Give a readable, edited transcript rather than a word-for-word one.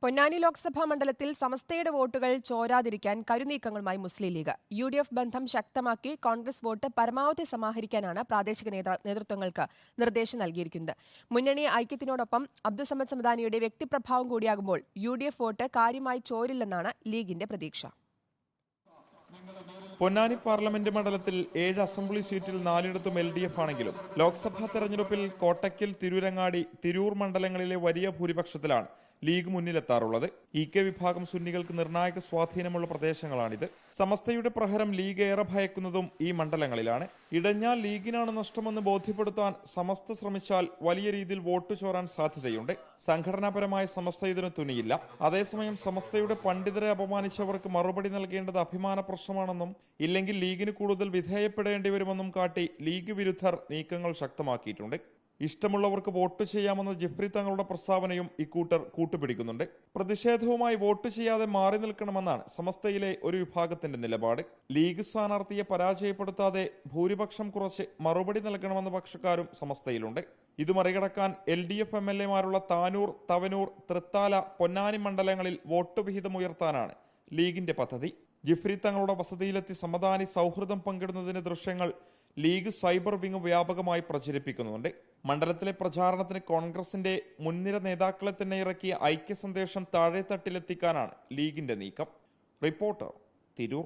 പൊന്നാനി ലോക്സഭാ മണ്ഡലത്തിൽ സമസ്തയുടെ വോട്ടുകൾ ചോരാതിരിക്കാൻ കരുനീക്കങ്ങളുമായി മുസ്ലിം ലീഗ്. UDF ബന്ധം ശക്തമാക്കി കോൺഗ്രസ് വോട്ട് പരമാവധി സമാഹരിക്കാനാണ് പ്രാദേശിക നേതൃത്വങ്ങൾക്ക് നിർദ്ദേശം നൽകിയിരിക്കുന്നത്. മുന്നണി ഐക്യത്തിനോടൊപ്പം അബ്ദുസമദ് സമദാനിയുടെ വ്യക്തിപ്രഭാവം കൂടിയാകുമ്പോൾ UDF വോട്ട് കാര്യമായി ചോരില്ലെന്നാണ് ലീഗിന്റെ പ്രതീക്ഷ. പൊന്നാനി പാർലമെന്റ് മണ്ഡലത്തിൽ 7 അസംബ്ലി സീറ്റിൽ 4ഇടത്തും LDF ആണെങ്കിലും ലോക്സഭാ തെരഞ്ഞെടുപ്പിൽ കോട്ടക്കൽ, തിരൂരങ്ങാടി, തിരൂർ മണ്ഡലങ്ങളിലെ വലിയ ഭൂരിപക്ഷത്തിലാണ് ലീഗ് മുന്നിലെത്താറുള്ളത്. EK വിഭാഗം സുന്നികൾക്ക് നിർണായക സ്വാധീനമുള്ള പ്രദേശങ്ങളാണിത്. സമസ്തയുടെ പ്രഹരം ലീഗ് ഏറെ ഭയക്കുന്നതും ഈ മണ്ഡലങ്ങളിലാണ്. ഇടഞ്ഞാൽ ലീഗിനാണ് നഷ്ടമെന്ന് ബോധ്യപ്പെടുത്താൻ സമസ്ത ശ്രമിച്ചാൽ വലിയ രീതിയിൽ വോട്ട് ചോരാൻ സാധ്യതയുണ്ട്. സംഘടനാപരമായ സമസ്ത ഇതിന് തുനിയില്ല. അതേസമയം സമസ്തയുടെ പണ്ഡിതരെ അപമാനിച്ചവർക്ക് മറുപടി നൽകേണ്ടത് അഭിമാന പ്രശ്നമാണെന്നും ഇല്ലെങ്കിൽ ലീഗിന് കൂടുതൽ വിധേയപ്പെടേണ്ടി വരുമെന്നും കാട്ടി ലീഗ് വിരുദ്ധർ നീക്കങ്ങൾ ശക്തമാക്കിയിട്ടുണ്ട്. ഇഷ്ടമുള്ളവർക്ക് വോട്ട് ചെയ്യാമെന്ന ജിഫ്രി തങ്ങളുടെ പ്രസ്താവനയും ഇക്കൂട്ടർ കൂട്ടുപിടിക്കുന്നുണ്ട്. പ്രതിഷേധവുമായി വോട്ട് ചെയ്യാതെ മാറി നിൽക്കണമെന്നാണ് സമസ്തയിലെ ഒരു വിഭാഗത്തിന്റെ നിലപാട്. ലീഗ് സ്ഥാനാർത്ഥിയെ പരാജയപ്പെടുത്താതെ ഭൂരിപക്ഷം കുറച്ച് മറുപടി നൽകണമെന്ന പക്ഷക്കാരും സമസ്തയിലുണ്ട്. ഇത് മറികടക്കാൻ LDF MLA-മാരുള്ള താനൂർ, തവനൂർ, തൃത്താല, പൊന്നാനി മണ്ഡലങ്ങളിൽ വോട്ട് വിഹിതം ഉയർത്താനാണ് ലീഗിന്റെ പദ്ധതി. ജിഫ്രി തങ്ങളുടെ വസതിയിലെത്തി സമദാനി സൗഹൃദം പങ്കിടുന്നതിന്റെ ദൃശ്യങ്ങൾ ലീഗ് സൈബർ വിങ് വ്യാപകമായി പ്രചരിപ്പിക്കുന്നുണ്ട്. മണ്ഡലത്തിലെ പ്രചാരണത്തിന് കോൺഗ്രസിന്റെ മുൻനിര നേതാക്കളെ തന്നെ ഇറക്കിയ ഐക്യ സന്ദേശം താഴെത്തട്ടിലെത്തിക്കാനാണ് ലീഗിന്റെ നീക്കം. റിപ്പോർട്ടർ, തിരൂർ.